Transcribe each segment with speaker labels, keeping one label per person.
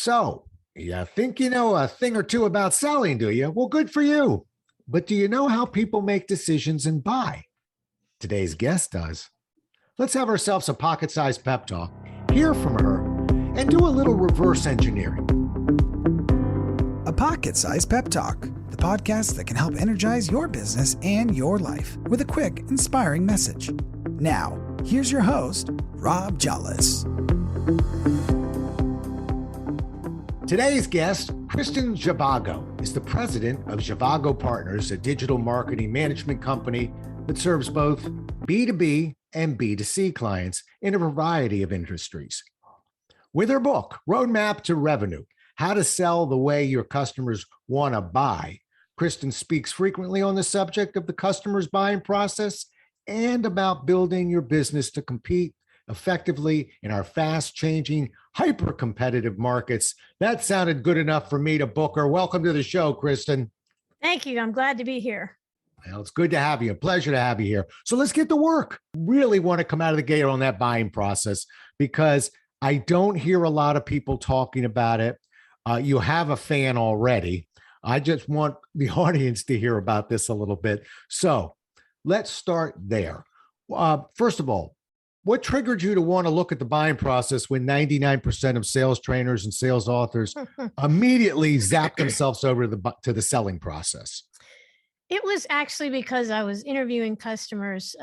Speaker 1: So, you think you know a thing or two about selling, do you? Well, good for you. But do you know how people make decisions and buy? Today's guest does. Let's have ourselves a pocket sized pep talk, hear from her, and do a little reverse engineering.
Speaker 2: A Pocket Sized Pep Talk, the podcast that can help energize your business and your life with a quick, inspiring message. Now, here's your host, Jolles.
Speaker 1: Today's guest, Kristin Zhivago, is the president of Zhivago Partners, a digital marketing management company that serves both B2B and B2C clients in a variety of industries. With her book, Roadmap to Revenue, How to Sell the Way Your Customers Want to Buy, Kristin speaks frequently on the subject of the customer's buying process and about building your business to compete effectively in our fast-changing, hyper-competitive markets. That sounded good enough for me to book her. Welcome to the show, Kristin.
Speaker 3: Thank you. I'm glad to be here.
Speaker 1: Well, it's good to have you. A pleasure to have you here. So let's get to work. Really want to come out of the gate on that buying process because I don't hear a lot of people talking about it. You have a fan already. I just want the audience to hear about this a little bit. So let's start there. First of all, what triggered you to want to look at the buying process when 99% of sales trainers and sales authors immediately zap themselves over to the selling process?
Speaker 3: It was actually because I was interviewing customers.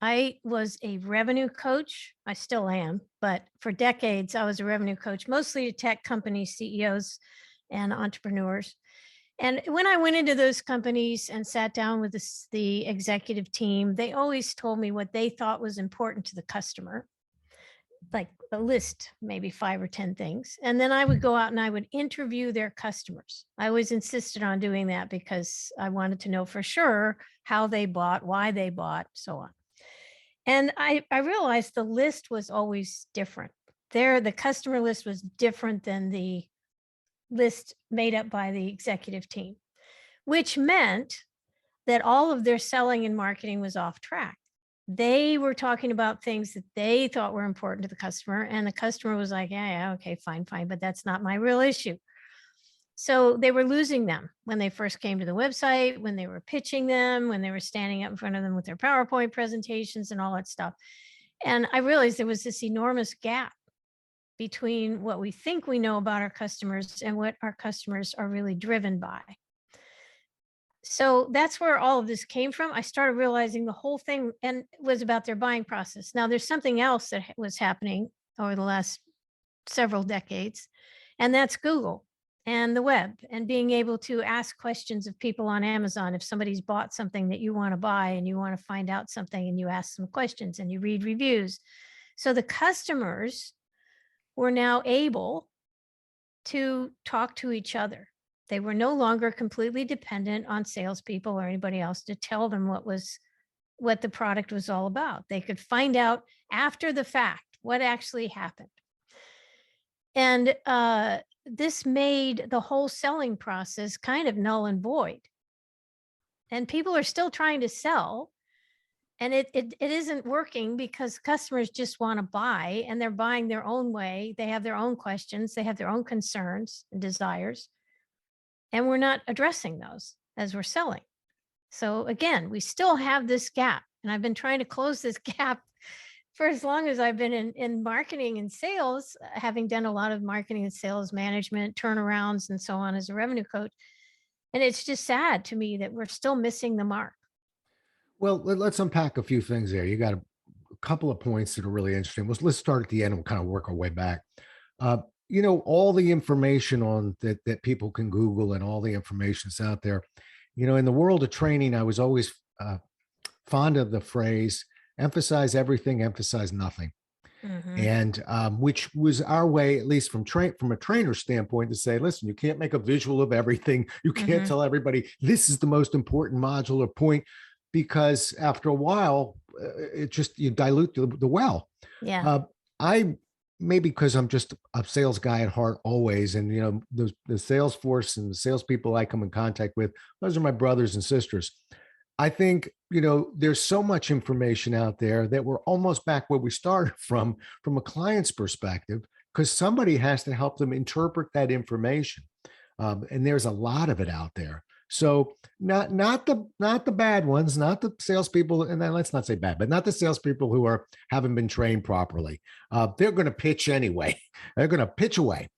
Speaker 3: I was a revenue coach. I still am, but for decades, I was a revenue coach, mostly to tech company CEOs and entrepreneurs. And when I went into those companies and sat down with the executive team, they always told me what they thought was important to the customer, like a list, maybe 5 or 10 things. And then I would go out and I would interview their customers. I always insisted on doing that because I wanted to know for sure how they bought, why they bought, so on. And I realized the list was always different. The customer list was different than the list made up by the executive team, which meant that all of their selling and marketing was off track. They were talking about things that they thought were important to the customer, and the customer was like, yeah, okay, fine, but that's not my real issue. So they were losing them when they first came to the website, when they were pitching them, when they were standing up in front of them with their PowerPoint presentations and all that stuff. And I realized there was this enormous gap between what we think we know about our customers and what our customers are really driven by. So that's where all of this came from. I started realizing the whole thing and was about their buying process. Now there's something else that was happening over the last several decades, and that's Google and the web and being able to ask questions of people on Amazon. If somebody's bought something that you want to buy and you want to find out something, and you ask some questions and you read reviews. So the customers were now able to talk to each other. They were no longer completely dependent on salespeople or anybody else to tell them what the product was all about. They could find out after the fact what actually happened. And this made the whole selling process kind of null and void. And people are still trying to sell, and it isn't working because customers just want to buy, and they're buying their own way. They have their own questions. They have their own concerns and desires. And we're not addressing those as we're selling. So again, we still have this gap. And I've been trying to close this gap for as long as I've been in marketing and sales, having done a lot of marketing and sales management, turnarounds, and so on as a revenue coach. And it's just sad to me that we're still missing the mark.
Speaker 1: Well, let's unpack a few things there. You got a couple of points that are really interesting. Let's start at the end and we'll kind of work our way back. All the information on that people can Google and all the information that's out there. In the world of training, I was always fond of the phrase, emphasize everything, emphasize nothing. Mm-hmm. And which was our way, at least from a trainer standpoint, to say, listen, you can't make a visual of everything. You can't tell everybody this is the most important module or point, because after a while, you dilute the well.
Speaker 3: Yeah.
Speaker 1: Maybe because I'm just a sales guy at heart always. And, the sales force and the salespeople I come in contact with, those are my brothers and sisters. I think, there's so much information out there that we're almost back where we started from a client's perspective. because somebody has to help them interpret that information. And there's a lot of it out there. So not the bad ones, not the salespeople, and then let's not say bad, but not the salespeople who haven't been trained properly. They're going to pitch anyway. They're going to pitch away.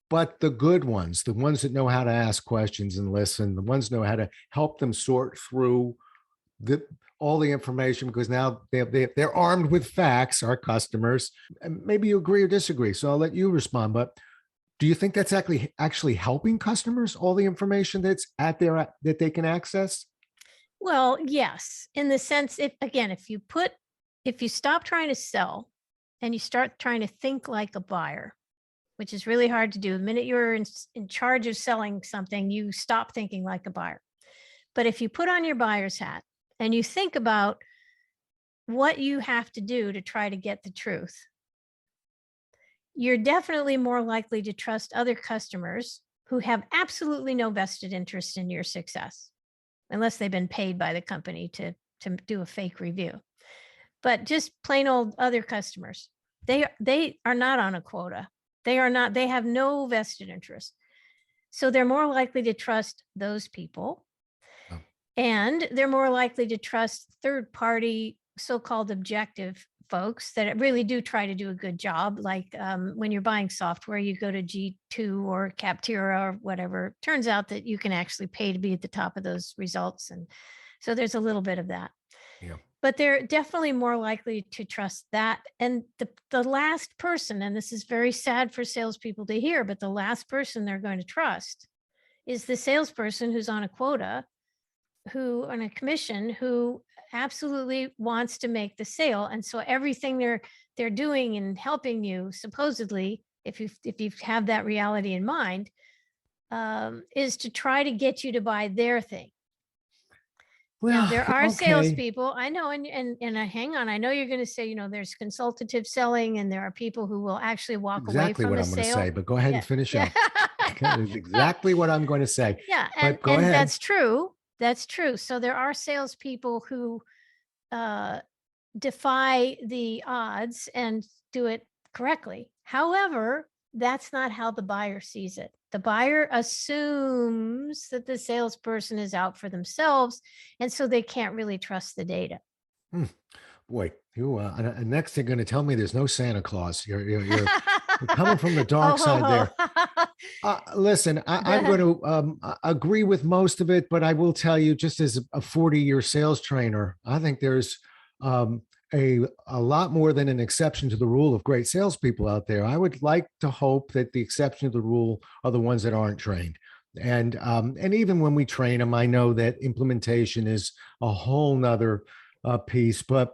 Speaker 1: But the good ones, the ones that know how to ask questions and listen, the ones know how to help them sort through all the information, because now they're armed with facts, our customers. And maybe you agree or disagree. So I'll let you respond. But do you think that's actually helping customers, all the information that's out there that they can access?
Speaker 3: Well, yes, in the sense, if you stop trying to sell and you start trying to think like a buyer, which is really hard to do. The minute you're in charge of selling something, you stop thinking like a buyer. But if you put on your buyer's hat and you think about what you have to do to try to get the truth, you're definitely more likely to trust other customers who have absolutely no vested interest in your success, unless they've been paid by the company to do a fake review. But just plain old other customers, they are not on a quota. They have no vested interest. So they're more likely to trust those people. Oh. And they're more likely to trust third-party so-called objective folks that really do try to do a good job. Like when you're buying software, you go to G2 or Capterra or whatever. Turns out that you can actually pay to be at the top of those results. And so there's a little bit of that. Yeah. But they're definitely more likely to trust that. And the last person, and this is very sad for salespeople to hear, but the last person they're going to trust is the salesperson who's on a quota, who on a commission, who absolutely wants to make the sale. And so everything they're doing and helping you, supposedly, if you have that reality in mind, is to try to get you to buy their thing. Well, now, there are salespeople, I know, and hang on, I know you're going to say, there's consultative selling, and there are people who will actually walk away from the sale. Exactly what I'm going to say,
Speaker 1: but go ahead and finish up. That is exactly what I'm going to say.
Speaker 3: Yeah, and that's true. That's true. So there are salespeople who defy the odds and do it correctly. However, that's not how the buyer sees it. The buyer assumes that the salesperson is out for themselves, and so they can't really trust the data.
Speaker 1: Boy, you next they're going to tell me there's no Santa Claus. You're coming from the dark side there. Listen, I'm going to agree with most of it, but I will tell you, just as a 40-year sales trainer, I think there's a lot more than an exception to the rule of great salespeople out there. I would like to hope that the exception to the rule are the ones that aren't trained. And even when we train them, I know that implementation is a whole nother piece. But,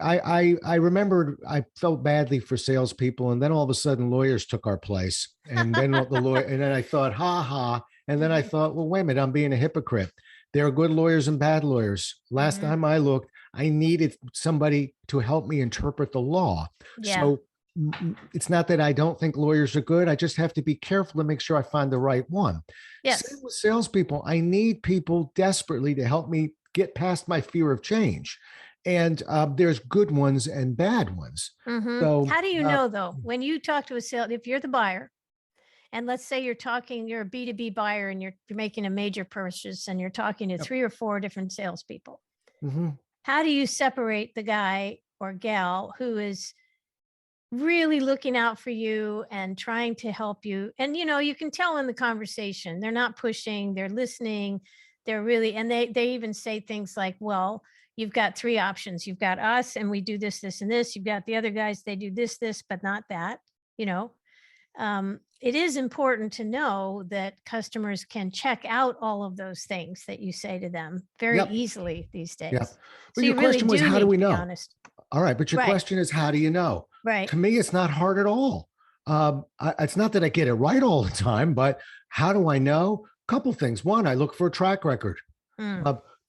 Speaker 1: I remembered I felt badly for salespeople, and then all of a sudden lawyers took our place. And then and then I thought, ha. And then I thought, well, wait a minute, I'm being a hypocrite. There are good lawyers and bad lawyers. Last time I looked, I needed somebody to help me interpret the law. Yeah. So it's not that I don't think lawyers are good. I just have to be careful to make sure I find the right one.
Speaker 3: Yes.
Speaker 1: Same with salespeople. I need people desperately to help me get past my fear of change. And there's good ones and bad ones.
Speaker 3: So how do you know, though, when you talk to a sales, if you're the buyer, and let's say you're a B2B buyer and you're making a major purchase and you're talking to 3 or 4 different salespeople. How do you separate the guy or gal who is really looking out for you and trying to help you? And, you can tell in the conversation, they're not pushing, they're listening, they're really, and they even say things like, well, you've got 3 options. You've got us and we do this, this, and this. You've got the other guys, they do this, but not that, it is important to know that customers can check out all of those things that you say to them very easily these days.
Speaker 1: But so your question was, how do we know? All right. But your question is, how do you know?
Speaker 3: Right.
Speaker 1: To me, it's not hard at all. It's not that I get it right all the time, but how do I know? A couple things. 1, I look for a track record.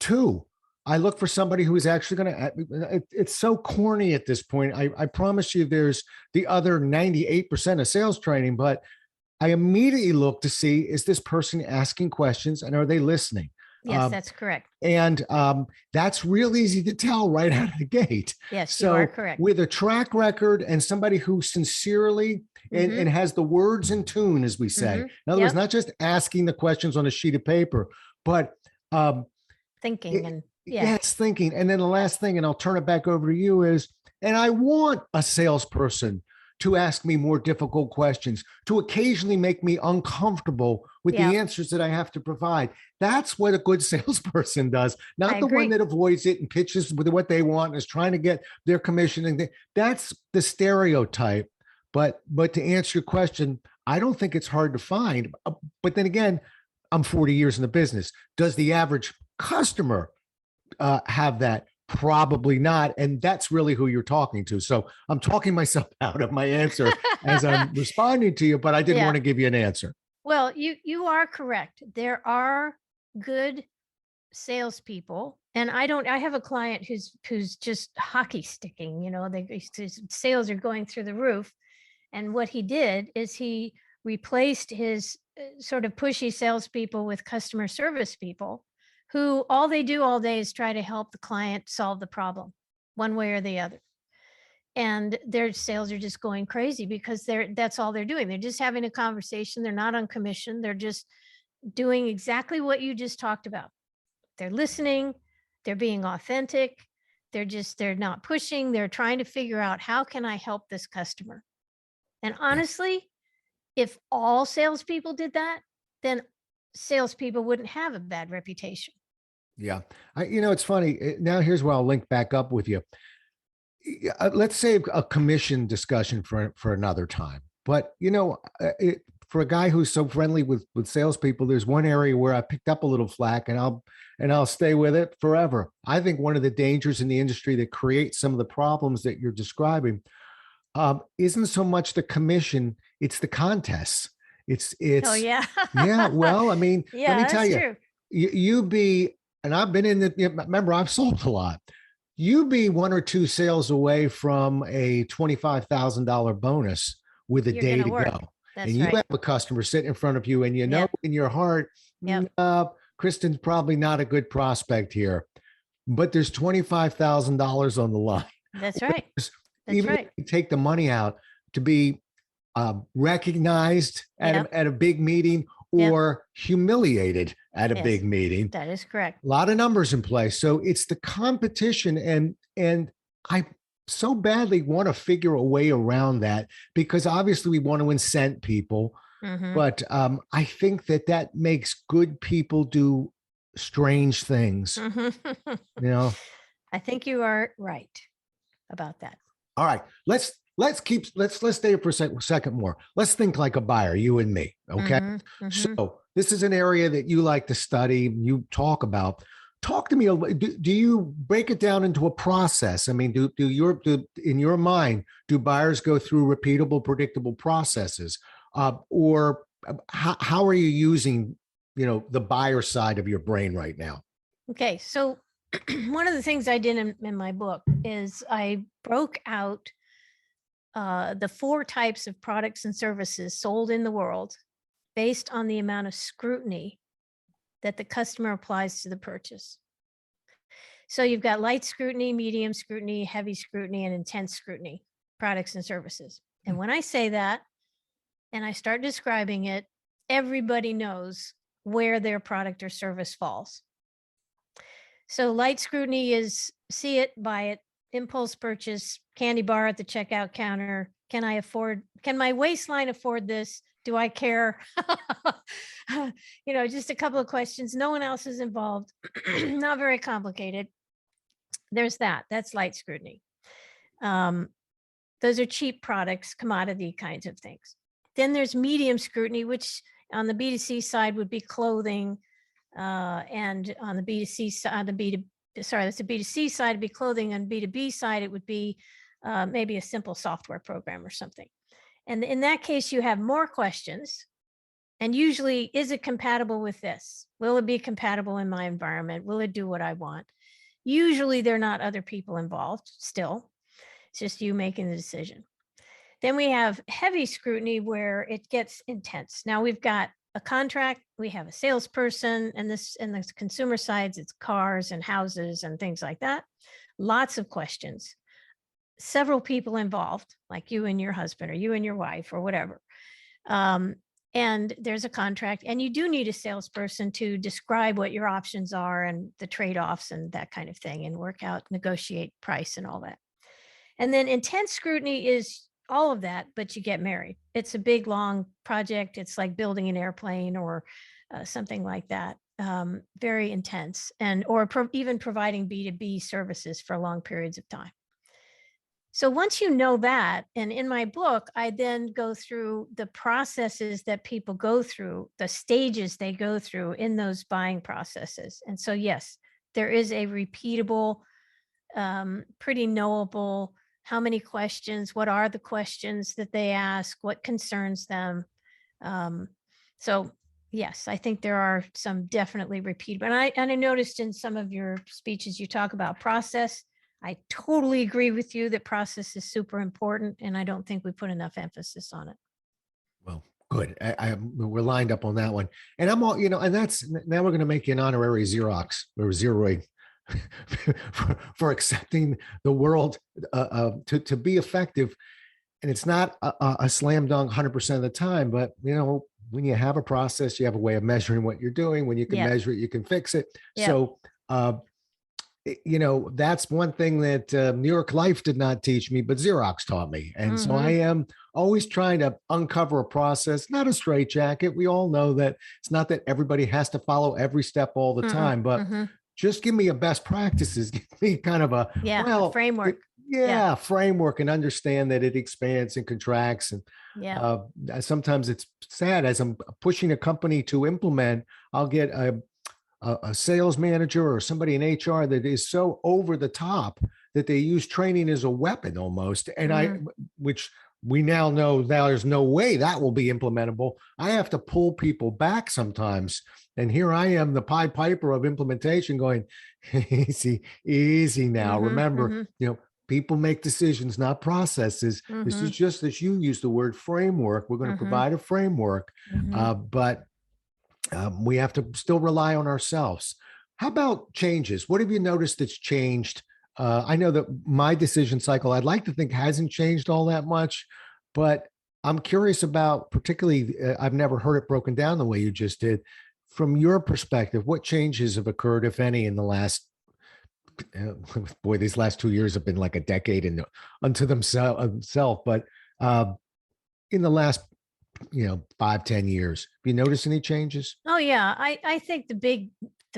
Speaker 1: 2, I look for somebody who is actually going to, it's so corny at this point. I promise you there's the other 98% of sales training, but I immediately look to see, is this person asking questions and are they listening?
Speaker 3: Yes, that's correct.
Speaker 1: And that's real easy to tell right out of the gate.
Speaker 3: Yes, you are
Speaker 1: So
Speaker 3: correct.
Speaker 1: with a track record and somebody who sincerely and has the words in tune, as we say, in other words, not just asking the questions on a sheet of paper, but
Speaker 3: thinking and
Speaker 1: yes, thinking. And then the last thing, and I'll turn it back over to you, is, and I want a salesperson to ask me more difficult questions, to occasionally make me uncomfortable with the answers that I have to provide. That's what a good salesperson does, not the one that avoids it and pitches with what they want and is trying to get their commission. And that's the stereotype. But to answer your question, I don't think it's hard to find. But then again, I'm 40 years in the business. Does the average customer have that? Probably not. And that's really who you're talking to. So I'm talking myself out of my answer as I'm responding to you, but I didn't want to give you an answer.
Speaker 3: Well, you are correct. There are good salespeople, and I have a client who's just hockey sticking, his sales are going through the roof. And what he did is he replaced his sort of pushy salespeople with customer service people who all they do all day is try to help the client solve the problem one way or the other. And their sales are just going crazy because that's all they're doing. They're just having a conversation. They're not on commission. They're just doing exactly what you just talked about. They're listening. They're being authentic. They're not pushing. They're trying to figure out, how can I help this customer? And honestly, if all salespeople did that, then salespeople wouldn't have a bad reputation.
Speaker 1: Yeah. It's funny. Now here's where I'll link back up with you. Let's save a commission discussion for another time. But, for a guy who's so friendly with salespeople, there's one area where I picked up a little flack, and I'll stay with it forever. I think one of the dangers in the industry that creates some of the problems that you're describing isn't so much the commission, it's the contests. It's
Speaker 3: oh yeah.
Speaker 1: Yeah. Well, I mean, let me tell you,
Speaker 3: true.
Speaker 1: you be, and I've been in remember, I've sold a lot. You be one or two sales away from a $25,000 bonus with a day to go.
Speaker 3: That's
Speaker 1: and you have a customer sitting in front of you, and in your heart, Kristin's probably not a good prospect here, but there's $25,000 on the line.
Speaker 3: That's right.
Speaker 1: Even if you take the money out to be recognized at a big meeting or humiliated at a big meeting.
Speaker 3: That is correct.
Speaker 1: A lot of numbers in play. So it's the competition. And I so badly want to figure a way around that, because obviously we want to incent people. But I think that makes good people do strange things.
Speaker 3: I think you are right about that.
Speaker 1: All right. Let's stay here for a second more. Let's think like a buyer, you and me. Okay. So this is an area that you like to study, you talk about. Talk to me. Do you break it down into a process? I mean, in your mind, do buyers go through repeatable, predictable processes? Or how are you using, the buyer side of your brain right now?
Speaker 3: Okay. So one of the things I did in my book is I broke out the 4 types of products and services sold in the world based on the amount of scrutiny that the customer applies to the purchase. So you've got light scrutiny, medium scrutiny, heavy scrutiny, and intense scrutiny products and services. And when I say that and I start describing it, everybody knows where their product or service falls. So light scrutiny is see it, buy it, impulse purchase, candy bar at the checkout counter. Can my waistline afford this? Do I care? Just a couple of questions. No one else is involved. Not very complicated. There's that. That's light scrutiny. Those are cheap products, commodity kinds of things. Then there's medium scrutiny, which on the B2C side would be clothing. And on the B2C side, that's the B2C side, it'd be clothing. On B2B side, it would be maybe a simple software program or something. And in that case, you have more questions. And usually, is it compatible with this? Will it be compatible in my environment? Will it do what I want? Usually, there are not other people involved still. It's just you making the decision. Then we have heavy scrutiny where it gets intense. Now we've got a contract, we have a salesperson, and the consumer sides, it's cars and houses and things like that. Lots of questions, several people involved, like you and your husband or you and your wife or whatever. And there's a contract, and you do need a salesperson to describe what your options are and the trade-offs and that kind of thing, and work out, negotiate price and all that. And then intense scrutiny is all of that, but you get married. It's a big, long project. It's like building an airplane or something like that. Very intense, and or even providing B2B services for long periods of time. So once you know that, and in my book, I then go through the processes that people go through, the stages they go through in those buying processes. And so, yes, there is a repeatable, pretty knowable, how many questions, what are the questions that they ask, what concerns them. So yes, I think there are some definitely repeatable. And I noticed in some of your speeches, you talk about process. I totally agree with you that process is super important, and I don't think we put enough emphasis on it.
Speaker 1: Well, good. We're lined up on that one. And I'm all, and that's, now we're going to make you an honorary Xerox or Zeroid for accepting the world to be effective. And it's not a slam dunk 100% of the time, but when you have a process, you have a way of measuring what you're doing. When you can measure it, you can fix it. So, that's one thing that New York Life did not teach me, but Xerox taught me. And so I am always trying to uncover a process, not a straitjacket. We all know that it's not that everybody has to follow every step all the time, but just give me a best practices, give me kind of a
Speaker 3: framework.
Speaker 1: Framework, and understand that it expands and contracts. And sometimes it's sad, as I'm pushing a company to implement, I'll get a sales manager or somebody in HR that is so over the top that they use training as a weapon almost. And which we now know there's no way that will be implementable. I have to pull people back sometimes. And here I am, the Pied Piper of implementation, going, easy now. Remember, people make decisions, not processes. This is just, as you use the word, framework. We're going to provide a framework, but we have to still rely on ourselves. How about changes? What have you noticed that's changed? I know that my decision cycle, I'd like to think, hasn't changed all that much, but I'm curious about, particularly, I've never heard it broken down the way you just did. From your perspective, what changes have occurred, if any, in the last, boy, these last 2 years have been like a decade unto themselves, but in the last 5-10 years, have you noticed any changes?
Speaker 3: Oh yeah. I think the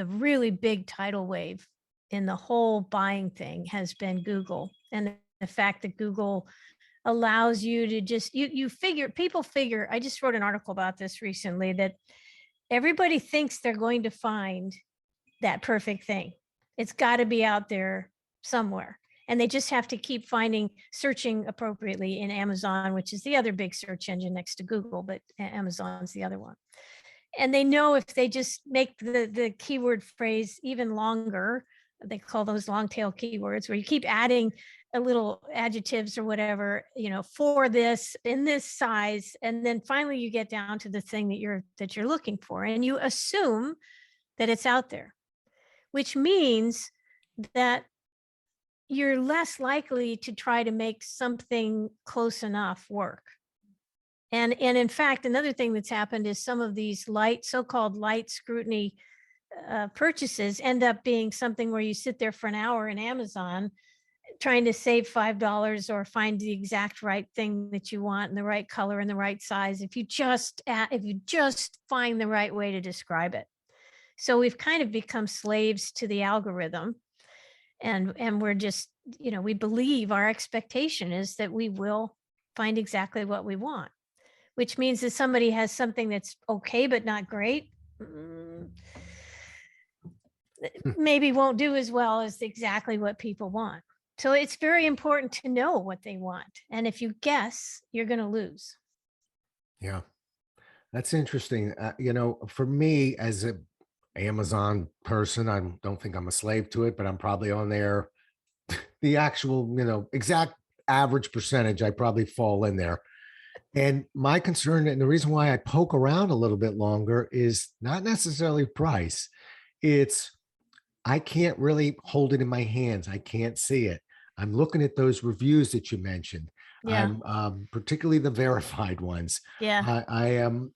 Speaker 3: really big tidal wave in the whole buying thing has been Google, and the fact that Google allows you to just, people figure, I just wrote an article about this recently, that everybody thinks they're going to find that perfect thing. It's got to be out there somewhere. And they just have to keep searching appropriately in Amazon, which is the other big search engine next to Google, but Amazon's the other one. And they know if they just make the keyword phrase even longer, they call those long tail keywords, where you keep adding a little adjectives or whatever, for this, in this size. And then finally you get down to the thing that you're looking for, and you assume that it's out there, which means that you're less likely to try to make something close enough work. And in fact, another thing that's happened is some of these so-called light scrutiny purchases end up being something where you sit there for an hour in Amazon trying to save $5 or find the exact right thing that you want, and the right color and the right size, if you just find the right way to describe it. So we've kind of become slaves to the algorithm. And we're just, we believe, our expectation is that we will find exactly what we want, which means that somebody has something that's okay, but not great, maybe won't do as well as exactly what people want. So it's very important to know what they want. And if you guess, you're going to lose.
Speaker 1: Yeah, that's interesting. For me, as a Amazon person, I don't think I'm a slave to it, but I'm probably on there. The actual, exact average percentage, I probably fall in there. And my concern, and the reason why I poke around a little bit longer, is not necessarily price. It's I can't really hold it in my hands. I can't see it. I'm looking at those reviews that you mentioned.
Speaker 3: Yeah.
Speaker 1: I'm particularly the verified ones.
Speaker 3: Yeah.
Speaker 1: I am,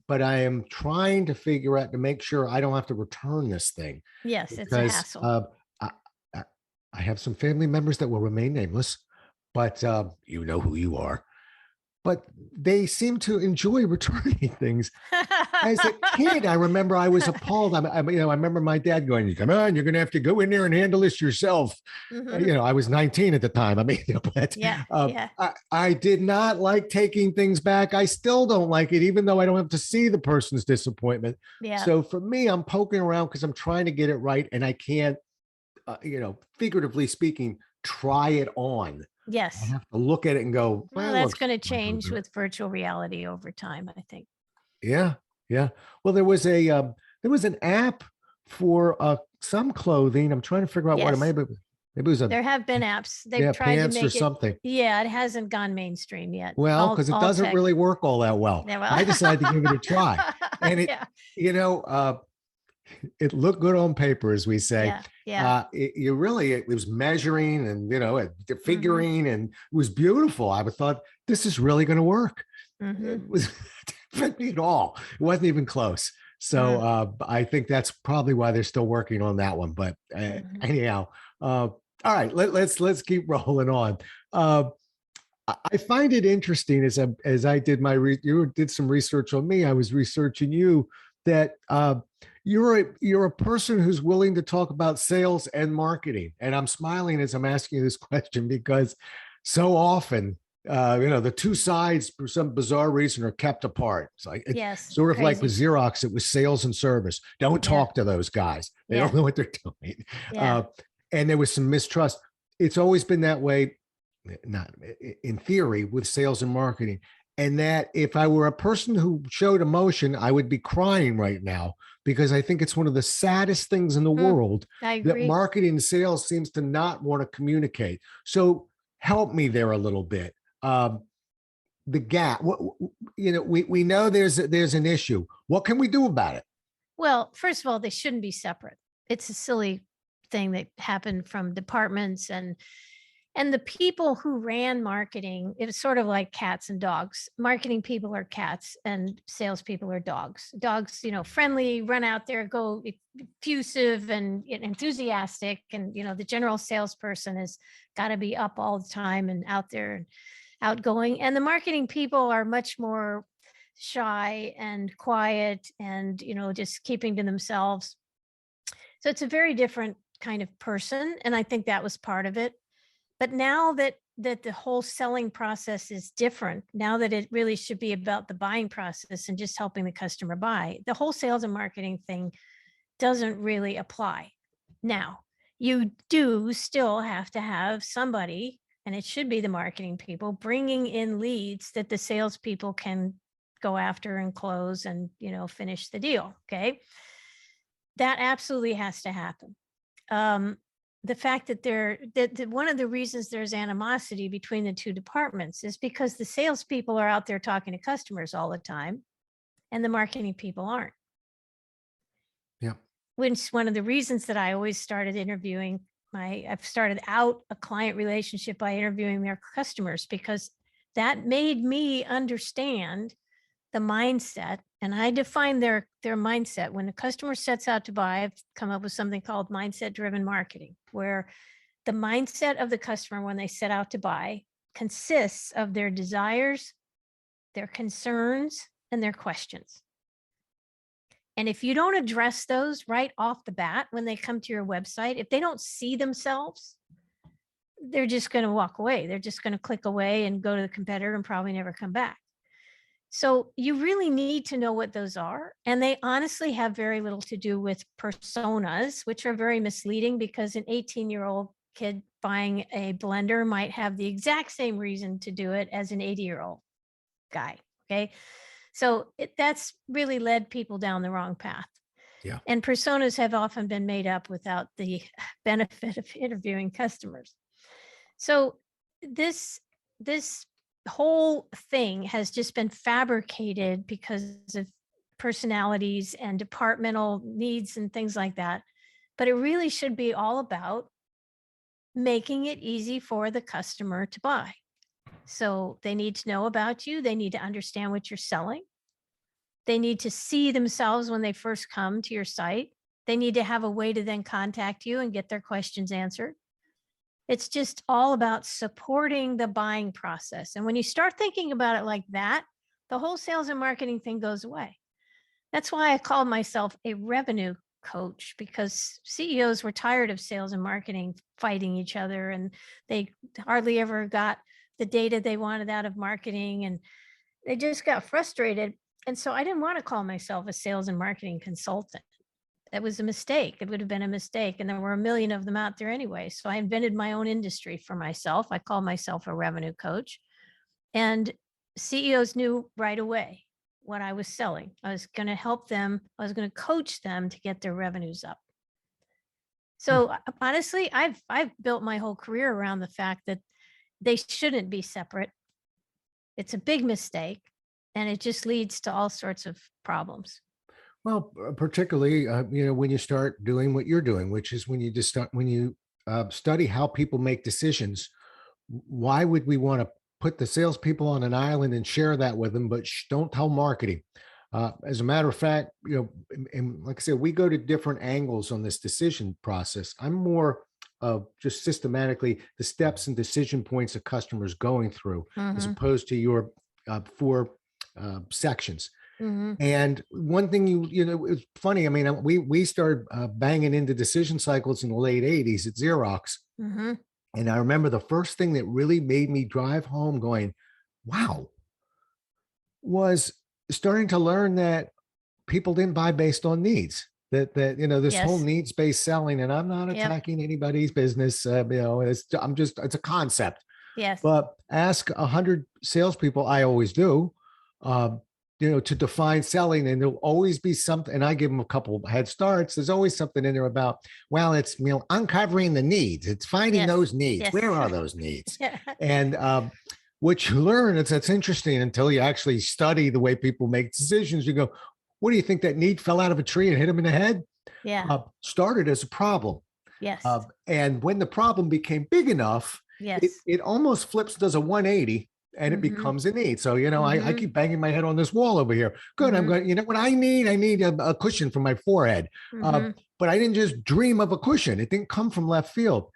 Speaker 1: but I am trying to figure out to make sure I don't have to return this thing
Speaker 3: Yes, it's a
Speaker 1: because
Speaker 3: hassle.
Speaker 1: I, I I have some family members that will remain nameless, but you know who you are. But they seem to enjoy returning things. As a kid, I remember I was appalled. I remember my dad going, "Come on, you're going to have to go in there and handle this yourself."
Speaker 3: Mhm.
Speaker 1: I was 19 at the time. But
Speaker 3: Yeah. Yeah.
Speaker 1: I did not like taking things back. I still don't like it, even though I don't have to see the person's disappointment.
Speaker 3: Yeah.
Speaker 1: So for me, I'm poking around because I'm trying to get it right, and I can't, figuratively speaking, try it on. I
Speaker 3: Yes.
Speaker 1: have to look at it and go,
Speaker 3: Well,
Speaker 1: well, it
Speaker 3: that's
Speaker 1: looks
Speaker 3: going to
Speaker 1: like it'll
Speaker 3: change
Speaker 1: do it.
Speaker 3: with virtual reality over time, I think.
Speaker 1: Yeah, yeah. Well, there was an app for some clothing. I'm trying to figure out what it
Speaker 3: Yes.
Speaker 1: maybe it was a
Speaker 3: There have been apps. They've
Speaker 1: yeah,
Speaker 3: tried to
Speaker 1: pants or
Speaker 3: make it.
Speaker 1: something.
Speaker 3: Yeah, it hasn't gone mainstream yet.
Speaker 1: Well, because it
Speaker 3: All
Speaker 1: doesn't
Speaker 3: tech.
Speaker 1: really work all that well.
Speaker 3: Yeah,
Speaker 1: I
Speaker 3: well.
Speaker 1: decided to give it a try, and
Speaker 3: Yeah.
Speaker 1: you know, uh, it looked good on paper, as we say.
Speaker 3: Yeah. Yeah.
Speaker 1: It was measuring and
Speaker 3: Mhm.
Speaker 1: figuring, and it was beautiful. I thought this is really going to work. It
Speaker 3: Mhm.
Speaker 1: was didn't fit me at all. It wasn't even close. So
Speaker 3: Mm.
Speaker 1: I think that's probably why they're still working on that one. But
Speaker 3: Mhm.
Speaker 1: anyhow, all right, let's keep rolling on. Uh, I find it interesting as I did you did some research on me. I was researching you that you're a person who's willing to talk about sales and marketing. And I'm smiling as I'm asking you this question because so often, the two sides for some bizarre reason are kept apart. It's like it's
Speaker 3: Yes.
Speaker 1: sort of like with
Speaker 3: Crazy.
Speaker 1: Xerox, it was sales and service. Don't
Speaker 3: Yeah.
Speaker 1: talk to those guys. They
Speaker 3: Yeah.
Speaker 1: don't know what they're doing.
Speaker 3: Yeah.
Speaker 1: Uh, and there was some mistrust. It's always been that way, not in theory, with sales and marketing. And that if I were a person who showed emotion, I would be crying right now because I think it's one of the saddest things in the
Speaker 3: Mm,
Speaker 1: world
Speaker 3: I
Speaker 1: that
Speaker 3: agree.
Speaker 1: marketing and sales seems to not want to communicate. So help me there a little bit. The gap, we know there's an issue. What can we do about it?
Speaker 3: Well, first of all, they shouldn't be separate. It's a silly thing that happened from departments and the people who ran marketing. It was sort of like cats and dogs. Marketing people are cats and salespeople are dogs. Dogs, friendly, run out there, go effusive and enthusiastic. And, the general salesperson has got to be up all the time and out there and outgoing. And the marketing people are much more shy and quiet and, just keeping to themselves. So it's a very different kind of person. And I think that was part of it. But now that the whole selling process is different, now that it really should be about the buying process and just helping the customer buy, the whole sales and marketing thing doesn't really apply. Now, you do still have to have somebody, and it should be the marketing people, bringing in leads that the salespeople can go after and close and finish the deal. Okay, that absolutely has to happen. The fact that one of the reasons there's animosity between the two departments is because the salespeople are out there talking to customers all the time, and the marketing people aren't.
Speaker 1: Yeah.
Speaker 3: Which one of the reasons that I always started interviewing I've started out a client relationship by interviewing their customers because that made me understand the mindset, and I define their mindset. When the customer sets out to buy, I've come up with something called mindset driven marketing, where the mindset of the customer when they set out to buy consists of their desires, their concerns, and their questions. And if you don't address those right off the bat when they come to your website, if they don't see themselves, they're just going to walk away. They're just going to click away and go to the competitor and probably never come back. So you really need to know what those are. And they honestly have very little to do with personas, which are very misleading because an 18-year-old kid buying a blender might have the exact same reason to do it as an 80-year-old guy. Okay. So that's really led people down the wrong path.
Speaker 1: Yeah.
Speaker 3: And personas have often been made up without the benefit of interviewing customers. So this whole thing has just been fabricated because of personalities and departmental needs and things like that. But it really should be all about making it easy for the customer to buy. So they need to know about you. They need to understand what you're selling. They need to see themselves when they first come to your site. They need to have a way to then contact you and get their questions answered. It's just all about supporting the buying process. And when you start thinking about it like that, the whole sales and marketing thing goes away. That's why I called myself a revenue coach, because CEOs were tired of sales and marketing fighting each other, and they hardly ever got the data they wanted out of marketing, and they just got frustrated. And so I didn't want to call myself a sales and marketing consultant. That was a mistake. It would have been a mistake. And there were a million of them out there anyway. So I invented my own industry for myself. I call myself a revenue coach. And CEOs knew right away what I was selling. I was going to help them. I was going to coach them to get their revenues up. So honestly, I've built my whole career around the fact that they shouldn't be separate. It's a big mistake, and it just leads to all sorts of problems.
Speaker 1: Well, particularly, when you start doing what you're doing, which is when you study how people make decisions. Why would we want to put the salespeople on an island and share that with them, but don't tell marketing? As a matter of fact, and like I said, we go to different angles on this decision process. I'm more of just systematically the steps and decision points a customer's going through, as opposed to your 4 sections. And one thing it's funny. I mean, we started banging into decision cycles in the late 80s at Xerox. And I remember the first thing that really made me drive home going, wow, was starting to learn that people didn't buy based on needs. This whole needs-based selling, and I'm not attacking anybody's business. It's a concept.
Speaker 3: Yes.
Speaker 1: But ask 100 salespeople, I always do, to define selling, and there'll always be something, and I give them a couple of head starts. There's always something in there about, well, it's, uncovering the needs. It's finding those needs.
Speaker 3: Yes.
Speaker 1: Where are those needs? And what you learn, that's interesting until you actually study the way people make decisions. You go, what do you think, that need fell out of a tree and hit him in the head? Started as a problem.
Speaker 3: Yes.
Speaker 1: And when the problem became big enough, it almost flips, does a 180. And it becomes a need. So, I keep banging my head on this wall over here. Good. I'm going, what I need a cushion for my forehead. But I didn't just dream of a cushion. It didn't come from left field.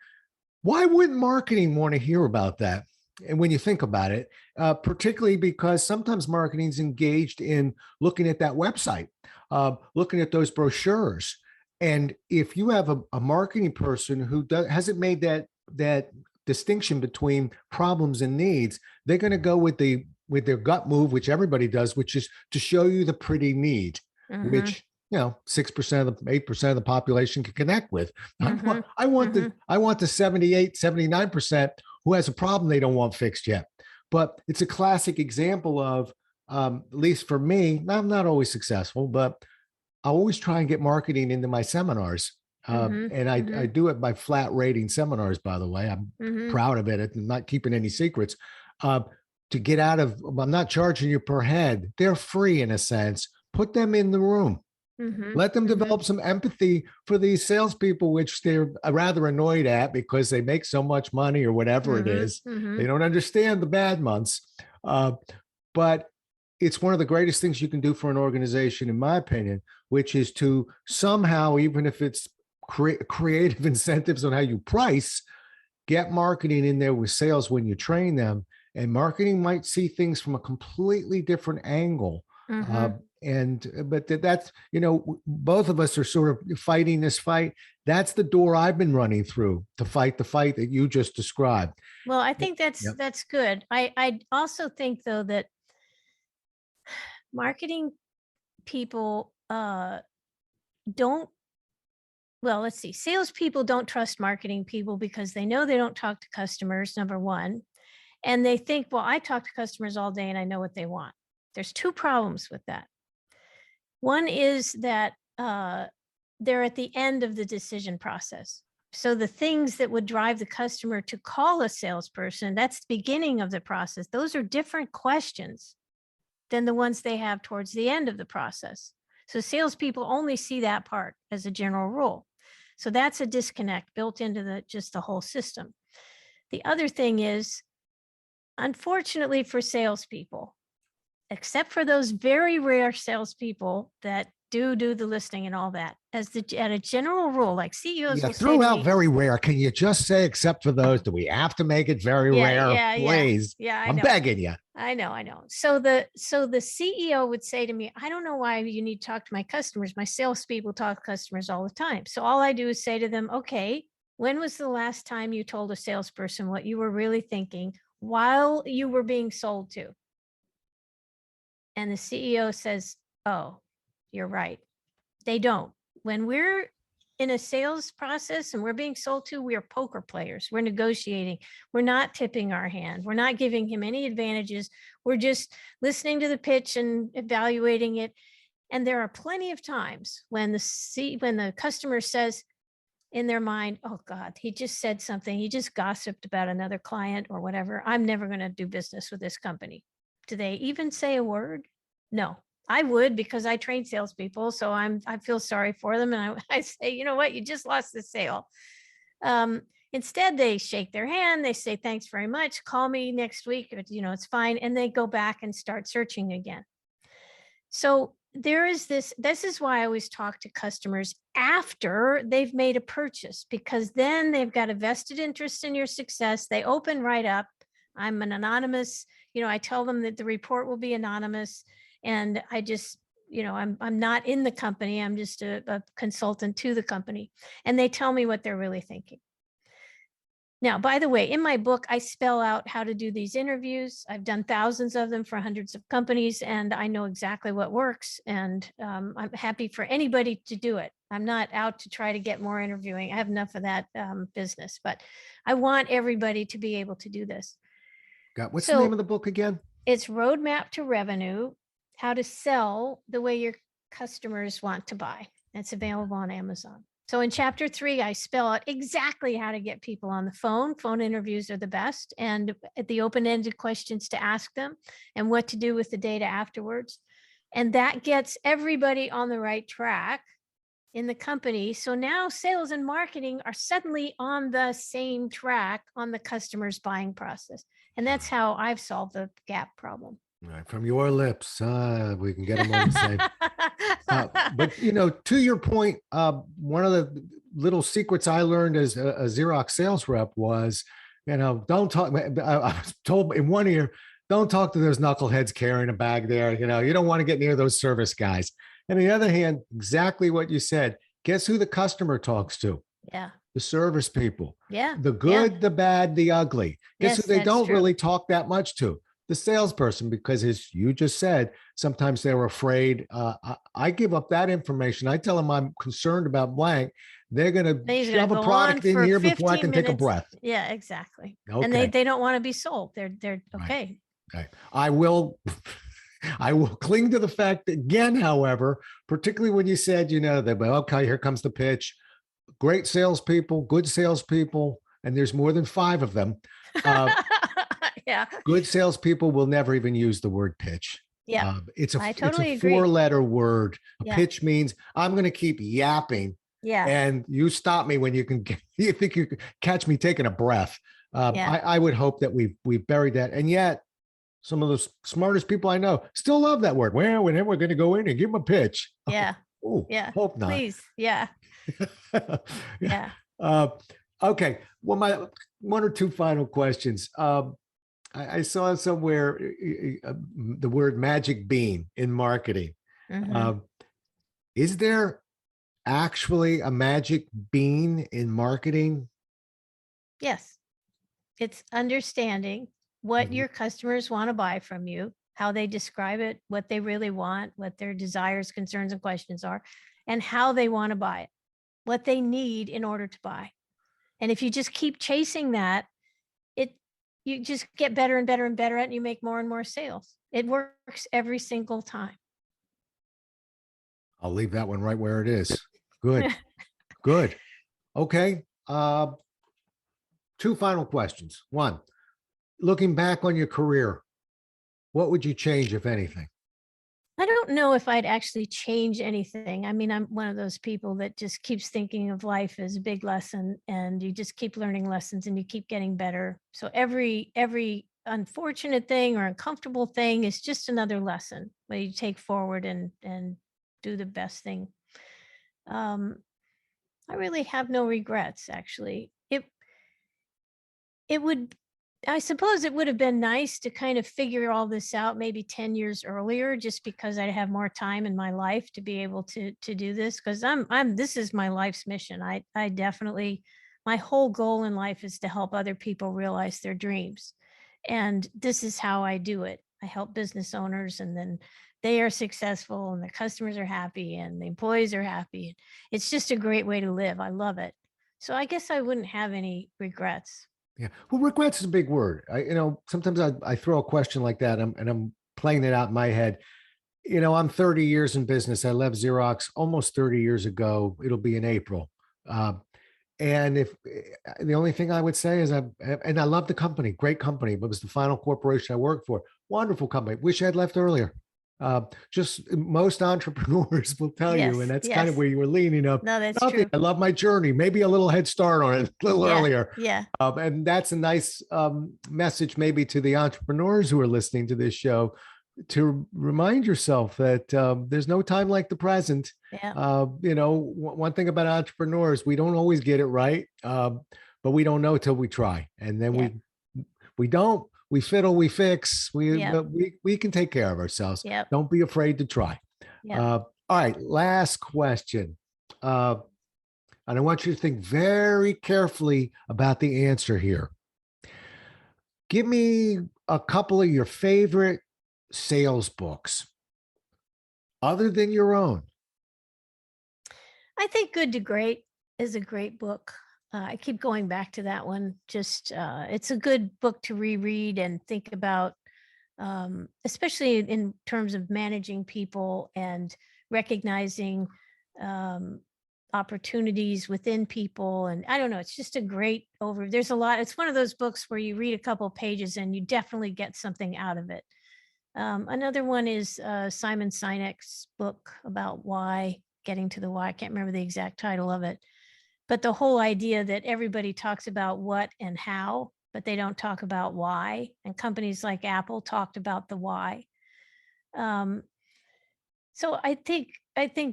Speaker 1: Why wouldn't marketing want to hear about that? And when you think about it, particularly because sometimes marketing is engaged in looking at that website, looking at those brochures. And if you have a marketing person who hasn't made that distinction between problems and needs, they're going to go with their gut move, which everybody does, which is to show you the pretty need, which 6% of the 8% of the population can connect with. I want the 78, 79% who has a problem they don't want fixed yet. But it's a classic example of, at least for me, I'm not always successful, but I always try and get marketing into my seminars. And I do it by flat rating seminars, by the way. I'm proud of it. I'm not keeping any secrets. To get out of, I'm not charging you per head. They're free in a sense. Put them in the room. Let them develop some empathy for these salespeople, which they're rather annoyed at because they make so much money or whatever it is. They don't understand the bad months. But it's one of the greatest things you can do for an organization, in my opinion, which is to somehow, even if it's creative incentives on how you price, get marketing in there with sales when you train them. And marketing might see things from a completely different angle. But that's, both of us are sort of fighting this fight. That's the door I've been running through to fight the fight that you just described.
Speaker 3: Well, I think that's good. I also think, though, that marketing people salespeople don't trust marketing people because they know they don't talk to customers, number one. And they think, well, I talk to customers all day and I know what they want. There's 2 problems with that. One is that they're at the end of the decision process. So the things that would drive the customer to call a salesperson, that's the beginning of the process. Those are different questions than the ones they have towards the end of the process. So salespeople only see that part as a general rule. So that's a disconnect built into just the whole system. The other thing is, unfortunately for salespeople, except for those very rare salespeople that do the listing and all that, at a general rule, like CEOs
Speaker 1: Yeah,
Speaker 3: will say to
Speaker 1: throughout
Speaker 3: me,
Speaker 1: very rare. Can you just say except for those? Do we have to make it very rare? Please.
Speaker 3: Yeah, I
Speaker 1: I'm
Speaker 3: know.
Speaker 1: begging you.
Speaker 3: I know. So the CEO would say to me, I don't know why you need to talk to my customers. My salespeople talk to customers all the time. So all I do is say to them, okay, when was the last time you told a salesperson what you were really thinking while you were being sold to? And the CEO says, oh, you're right. They don't. When we're in a sales process and we're being sold to, we are poker players. We're negotiating. We're not tipping our hand. We're not giving him any advantages. We're just listening to the pitch and evaluating it. And there are plenty of times when the customer says in their mind, oh God, he just said something. He just gossiped about another client or whatever. I'm never going to do business with this company. Do they even say a word? No. I would, because I train salespeople. So I feel sorry for them. And I say, you know what, you just lost the sale. Instead, they shake their hand. They say, thanks very much. Call me next week. It's fine. And they go back and start searching again. So there is this is why I always talk to customers after they've made a purchase, because then they've got a vested interest in your success. They open right up. I'm an anonymous, I tell them that the report will be anonymous. And I just, I'm not in the company. I'm just a consultant to the company. And they tell me what they're really thinking. Now, by the way, in my book, I spell out how to do these interviews. I've done thousands of them for hundreds of companies, and I know exactly what works. And I'm happy for anybody to do it. I'm not out to try to get more interviewing. I have enough of that business, but I want everybody to be able to do this.
Speaker 1: What's the name of the book again?
Speaker 3: It's Roadmap to Revenue: How to Sell the Way Your Customers Want to Buy. It's available on Amazon. So in chapter 3, I spell out exactly how to get people on the phone. Phone interviews are the best, and the open-ended questions to ask them and what to do with the data afterwards. And that gets everybody on the right track in the company. So now sales and marketing are suddenly on the same track on the customer's buying process. And that's how I've solved the gap problem.
Speaker 1: Right, from your lips, we can get them on the same. But to your point, one of the little secrets I learned as a Xerox sales rep was, don't talk. I was told in one ear, don't talk to those knuckleheads carrying a bag there. You don't want to get near those service guys. And on the other hand, exactly what you said. Guess who the customer talks to?
Speaker 3: Yeah.
Speaker 1: The service people.
Speaker 3: Yeah.
Speaker 1: The good, the bad, the ugly. Guess who they don't really talk that much to? The salesperson, because as you just said, sometimes they're afraid. I give up that information. I tell them I'm concerned about blank. They're going to shove a product in here before I can take a breath.
Speaker 3: Yeah, exactly.
Speaker 1: Okay.
Speaker 3: And they don't want to be sold. They're okay.
Speaker 1: Okay. I will cling to the fact again, however, particularly when you said, that, okay, here comes the pitch. Great salespeople, good salespeople, and there's more than 5 of them.
Speaker 3: Yeah.
Speaker 1: Good salespeople will never even use the word pitch.
Speaker 3: Yeah.
Speaker 1: It's a
Speaker 3: 4
Speaker 1: letter word. Pitch means I'm going to keep yapping.
Speaker 3: Yeah.
Speaker 1: And you stop me when you think you can catch me taking a breath. I would hope that we've buried that. And yet some of the smartest people I know still love that word. Well, whenever we're going to go in and give them a pitch.
Speaker 3: Yeah.
Speaker 1: Oh,
Speaker 3: yeah.
Speaker 1: Hope not.
Speaker 3: Please. Yeah. Yeah.
Speaker 1: Okay. Well, my 1 or 2 final questions. I saw somewhere the word magic bean in marketing.
Speaker 3: Mm-hmm.
Speaker 1: Is there actually a magic bean in marketing?
Speaker 3: Yes. It's understanding what your customers want to buy from you, how they describe it, what they really want, what their desires, concerns, and questions are, and how they want to buy it, what they need in order to buy. And if you just keep chasing that, you just get better and better and better at it, and you make more and more sales. It works every single time.
Speaker 1: I'll leave that one right where it is. Good. Good. Okay. Two final questions. One, looking back on your career, what would you change, if anything?
Speaker 3: I don't know if I'd actually change anything. I mean, I'm one of those people that just keeps thinking of life as a big lesson, and you just keep learning lessons and you keep getting better. So every unfortunate thing or uncomfortable thing is just another lesson where you take forward and do the best thing. Um, I really have no regrets, actually. It would I suppose it would have been nice to kind of figure all this out maybe 10 years earlier, just because I'd have more time in my life to be able to do this. Because I'm this is my life's mission. I definitely, my whole goal in life is to help other people realize their dreams. And this is how I do it. I help business owners, and then they are successful and the customers are happy and the employees are happy. It's just a great way to live. I love it. So I guess I wouldn't have any regrets.
Speaker 1: Yeah. Well, regrets is a big word. Sometimes I throw a question like that and I'm playing it out in my head. I'm 30 years in business. I left Xerox almost 30 years ago. It'll be in April. And if the only thing I would say is and I love the company, great company, but it was the final corporation I worked for. Wonderful company. Wish I'd left earlier. Just most entrepreneurs will tell you, and
Speaker 3: Yes,
Speaker 1: that's kind of
Speaker 3: yes.
Speaker 1: where you were leaning up.
Speaker 3: No, that's
Speaker 1: Nothing.
Speaker 3: true.
Speaker 1: I love my journey. Maybe a little head start on it a little
Speaker 3: Yeah,
Speaker 1: earlier.
Speaker 3: yeah,
Speaker 1: And that's a nice message maybe to the entrepreneurs who are listening to this show, to remind yourself that there's no time like the present.
Speaker 3: yeah,
Speaker 1: One thing about entrepreneurs, we don't always get it right, but we don't know till we try. And then
Speaker 3: yeah,
Speaker 1: we don't, we fiddle, we fix,
Speaker 3: yeah,
Speaker 1: but we can take care of ourselves.
Speaker 3: yeah,
Speaker 1: Don't be afraid to try.
Speaker 3: yeah.
Speaker 1: All right, last question. And I want you to think very carefully about the answer here. Give me a couple of your favorite sales books other than your own.
Speaker 3: I think Good to Great is a great book. I keep going back to that one. Just it's a good book to reread and think about, especially in terms of managing people and recognizing um, opportunities within people. And I don't know, it's just a great over. There's a lot. It's one of those books where you read a couple of pages and you definitely get something out of it. Another one is Simon Sinek's book about why, getting to the why. I can't remember the exact title of it, but the whole idea that everybody talks about what and how, but they don't talk about why. And companies like Apple talked about the why. Um, so I think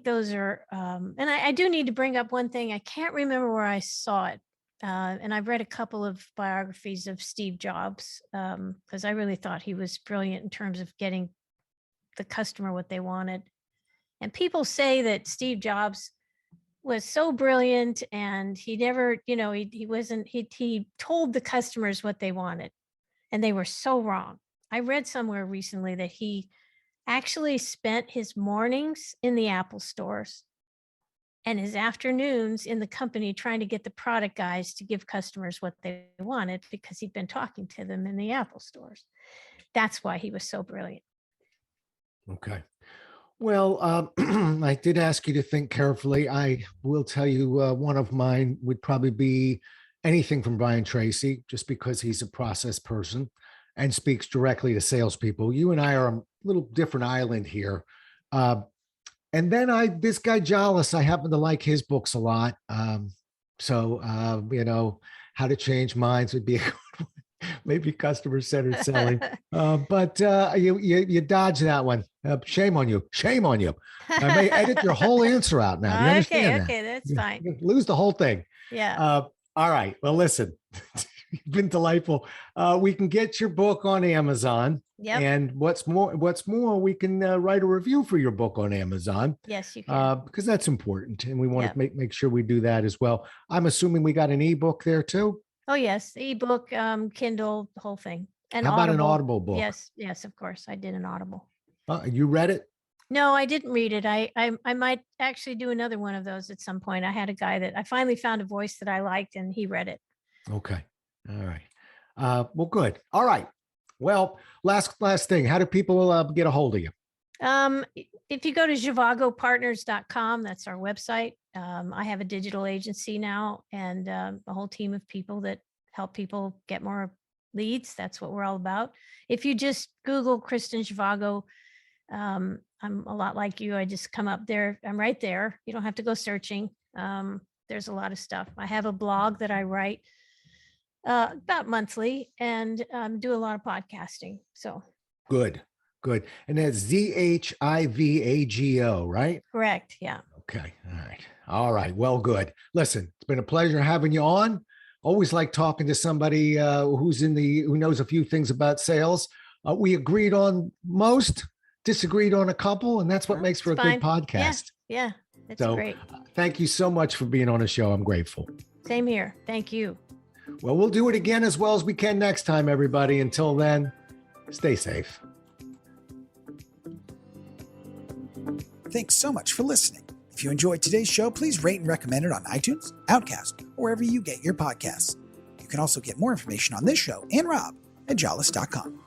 Speaker 3: those are, and I do need to bring up one thing. I can't remember where I saw it. And I've read a couple of biographies of Steve Jobs, because I really thought he was brilliant in terms of getting the customer what they wanted. And people say that Steve Jobs was so brilliant and he never, he wasn't, he told the customers what they wanted, and they were so wrong. I read somewhere recently that he actually spent his mornings in the Apple stores and his afternoons in the company trying to get the product guys to give customers what they wanted, because he'd been talking to them in the Apple stores. That's why he was so brilliant.
Speaker 1: Okay. Well, I did ask you to think carefully. I will tell you one of mine would probably be anything from Brian Tracy, just because he's a process person and speaks directly to salespeople. You and I are a little different island here. And then this guy Jolles, I happen to like his books a lot. How to Change Minds would be a good one. Maybe customer-centered selling. But you dodge that one. Shame on you. Shame on you. I may edit your whole answer out now. Do you understand that?
Speaker 3: Okay, that's fine.
Speaker 1: You lose the whole thing.
Speaker 3: Yeah.
Speaker 1: All right. Well, listen, you've been delightful. We can get your book on Amazon.
Speaker 3: Yep.
Speaker 1: And what's more, we can write a review for your book on Amazon.
Speaker 3: Yes, you can.
Speaker 1: Because that's important, and we want
Speaker 3: Yep.
Speaker 1: to make sure we do that as well. I'm assuming we got an ebook there too.
Speaker 3: Oh yes, ebook, Kindle, the whole thing. And
Speaker 1: How about an Audible book?
Speaker 3: Yes, of course. I did an Audible.
Speaker 1: You read it?
Speaker 3: No, I didn't read it. I might actually do another one of those at some point. I had a guy that I finally found a voice that I liked, and he read it.
Speaker 1: Okay. All right. Well, good. All right. Well, last thing. How do people get a hold of you?
Speaker 3: if you go to zhivagopartners.com, that's our website. I have a digital agency now and a whole team of people that help people get more leads. That's what we're all about. If you just Google Kristin Zhivago, I'm a lot like you. I just come up there. I'm right there. You don't have to go searching. There's a lot of stuff. I have a blog that I write about monthly and do a lot of podcasting. So
Speaker 1: Good. And that's ZHIVAGO, right?
Speaker 3: correct. Yeah.
Speaker 1: Okay. All right. Well, good. Listen, it's been a pleasure having you on. Always like talking to somebody who knows a few things about sales. We agreed on most, disagreed on a couple, and that's what makes for a good podcast.
Speaker 3: Yeah. It's great.
Speaker 1: Thank you so much for being on the show. I'm grateful.
Speaker 3: Same here. Thank you.
Speaker 1: Well, we'll do it again as well as we can next time, everybody. Until then, stay safe.
Speaker 2: Thanks so much for listening. If you enjoyed today's show, please rate and recommend it on iTunes, Outcast, or wherever you get your podcasts. You can also get more information on this show and Rob at Jolles.com.